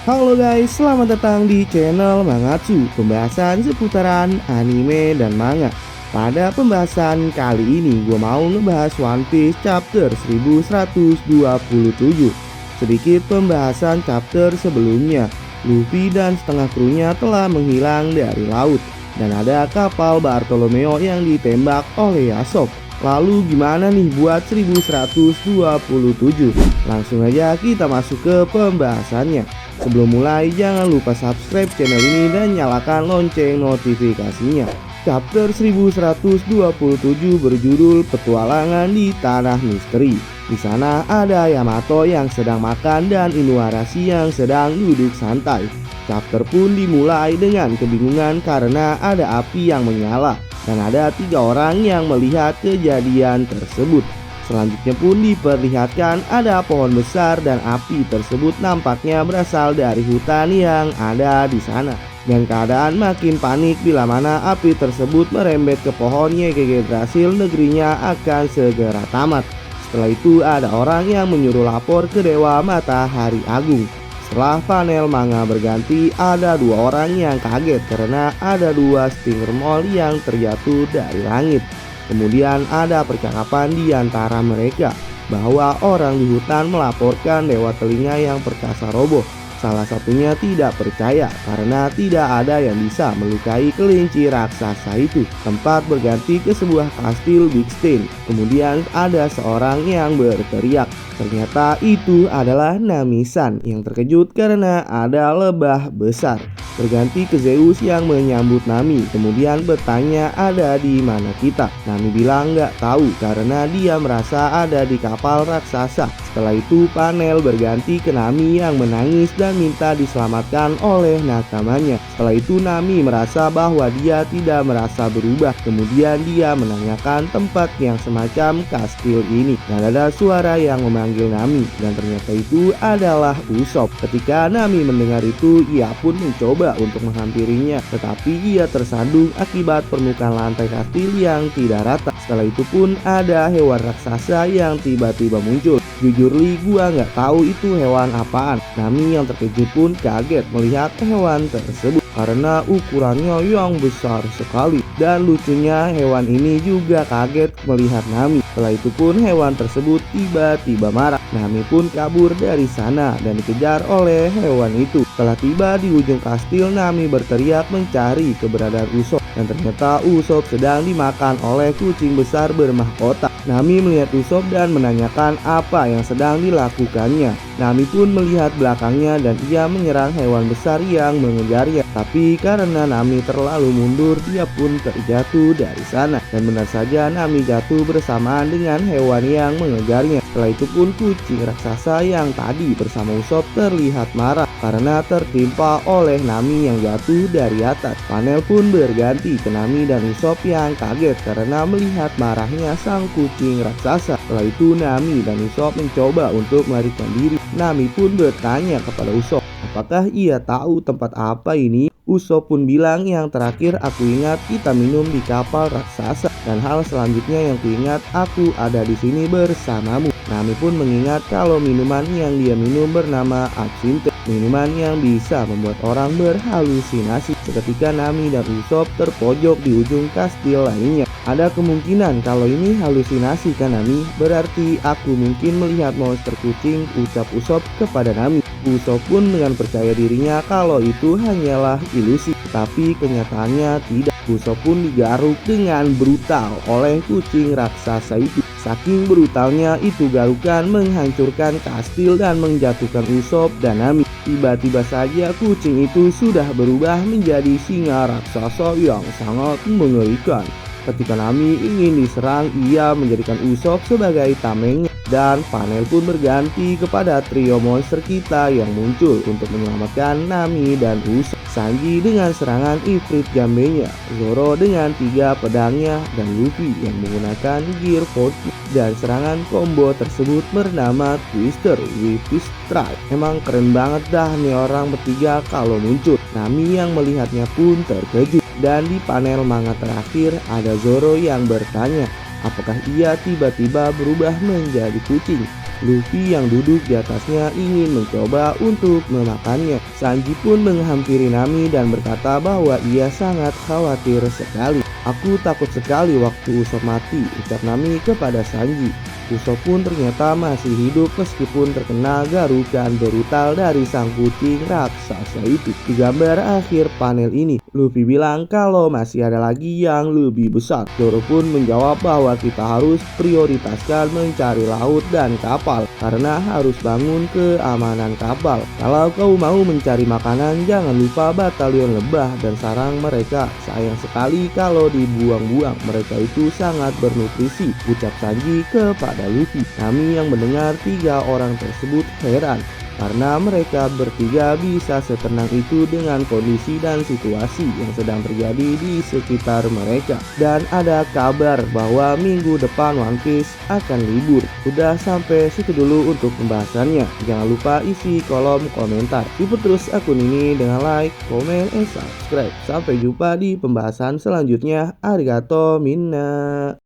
Halo guys, selamat datang di channel Mangatsu, pembahasan seputaran anime dan manga. Pada pembahasan kali ini gue mau ngebahas One Piece chapter 1127. Sedikit pembahasan chapter sebelumnya. Luffy dan setengah krunya telah menghilang dari laut, dan ada kapal Bartolomeo yang ditembak oleh Yasop. Lalu gimana nih buat 1127? Langsung aja kita masuk ke pembahasannya. Sebelum mulai jangan lupa subscribe channel ini dan nyalakan lonceng notifikasinya. Chapter 1127 berjudul Petualangan di Tanah Misteri. Di sana ada Yamato yang sedang makan dan Inuarashi yang sedang duduk santai. Chapter pun dimulai dengan kebingungan karena ada api yang menyala dan ada 3 orang yang melihat kejadian tersebut. Selanjutnya pun diperlihatkan ada pohon besar dan api tersebut nampaknya berasal dari hutan yang ada di sana. Dan keadaan makin panik bila mana api tersebut merembet ke pohon YGG berhasil negerinya akan segera tamat. Setelah itu ada orang yang menyuruh lapor ke Dewa Matahari Agung. Setelah panel manga berganti, ada 2 orang yang kaget karena ada 2 stinger mall yang terjatuh dari langit. Kemudian ada percakapan di antara mereka bahwa orang di hutan melaporkan Dewa Telinga yang perkasa roboh. Salah satunya tidak percaya karena tidak ada yang bisa melukai kelinci raksasa itu. Tempat berganti ke sebuah kastil Big Stain. Kemudian ada seorang yang berteriak. Ternyata itu adalah Nami-san yang terkejut karena ada lebah besar. Berganti ke Zeus yang menyambut Nami, kemudian bertanya ada di mana kita. Nami bilang nggak tahu karena dia merasa ada di kapal raksasa. Setelah itu panel berganti ke Nami yang menangis dan minta diselamatkan oleh nakamanya. Setelah itu Nami merasa bahwa dia tidak merasa berubah. Kemudian dia menanyakan tempat yang semacam kastil ini. Dan ada suara yang memanggil Nami dan ternyata itu adalah Usopp. Ketika Nami mendengar itu, ia pun mencoba untuk menghampirinya, tetapi ia tersandung akibat permukaan lantai kastil yang tidak rata. Setelah itu pun ada hewan raksasa yang tiba-tiba muncul. Jujur li, gua nggak tahu itu hewan apaan. Nami yang terkejut pun kaget melihat hewan tersebut karena ukurannya yang besar sekali. Dan lucunya hewan ini juga kaget melihat Nami. Setelah itu pun hewan tersebut tiba-tiba marah. Nami pun kabur dari sana dan dikejar oleh hewan itu. Setelah tiba di ujung kastil, Nami berteriak mencari keberadaan Usopp. Dan ternyata Usopp sedang dimakan oleh kucing besar bermahkota. Nami melihat Usopp dan menanyakan apa yang sedang dilakukannya. Nami pun melihat belakangnya dan ia menyerang hewan besar yang mengejarnya. Tapi karena Nami terlalu mundur, dia pun terjatuh dari sana. Dan benar saja Nami jatuh bersamaan dengan hewan yang mengejarnya. Setelah itu pun kucing raksasa yang tadi bersama Usopp terlihat marah karena tertimpa oleh Nami yang jatuh dari atas. Panel pun berganti ke Nami dan Usopp yang kaget karena melihat marahnya sang kucing raksasa. Setelah itu Nami dan Usopp mencoba untuk melarikan diri. Nami pun bertanya kepada Usopp, apakah ia tahu tempat apa ini? Usopp pun bilang, yang terakhir aku ingat kita minum di kapal raksasa, dan hal selanjutnya yang kuingat aku ada di sini bersamamu. Nami pun mengingat kalau minuman yang dia minum bernama absinthe, minuman yang bisa membuat orang berhalusinasi. Seketika Nami dan Usopp terpojok di ujung kastil lainnya. Ada kemungkinan kalau ini halusinasi kan Nami? Berarti aku mungkin melihat monster kucing, ucap Usopp kepada Nami. Usopp pun dengan percaya dirinya kalau itu hanyalah ilusi, tapi kenyataannya tidak. Usopp pun digaruk dengan brutal oleh kucing raksasa itu. Saking brutalnya itu garukan menghancurkan kastil dan menjatuhkan Usopp dan Nami. Tiba-tiba saja kucing itu sudah berubah menjadi singa raksasa yang sangat mengerikan. Ketika Nami ingin diserang, ia menjadikan Usopp sebagai tamengnya. Dan panel pun berganti kepada trio monster kita yang muncul untuk menyelamatkan Nami dan Usopp. Sanji dengan serangan Ifrit Jambenya, Zoro dengan 3 pedangnya, dan Luffy yang menggunakan Gear 40. Dan serangan combo tersebut bernama Twister Whip Strike. Emang keren banget dah nih orang bertiga kalau muncul. Nami yang melihatnya pun terkejut. Dan di panel manga terakhir ada Zoro yang bertanya, apakah ia tiba-tiba berubah menjadi kucing? Luffy yang duduk di atasnya ingin mencoba untuk memakannya. Sanji pun menghampiri Nami dan berkata bahwa ia sangat khawatir sekali. Aku takut sekali waktu Usopp mati, ucap Nami kepada Sanji. Usopp pun ternyata masih hidup meskipun terkena garukan brutal dari sang kucing raksasa itu. Di gambar akhir panel ini, Luffy bilang kalau masih ada lagi yang lebih besar. Zoro pun menjawab bahwa kita harus prioritaskan mencari laut dan kapal karena harus bangun keamanan kapal. Kalau kau mau mencari makanan, jangan lupa batalion lebah dan sarang mereka. Sayang sekali kalau dibuang-buang, mereka itu sangat bernutrisi, ucap Sanji kepada Luffy. Nami yang mendengar tiga orang tersebut heran karena mereka bertiga bisa setenang itu dengan kondisi dan situasi yang sedang terjadi di sekitar mereka. Dan ada kabar bahwa minggu depan One Piece akan libur. Udah sampai situ dulu untuk pembahasannya. Jangan lupa isi kolom komentar. Support terus akun ini dengan like, komen, and subscribe. Sampai jumpa di pembahasan selanjutnya. Arigato minna.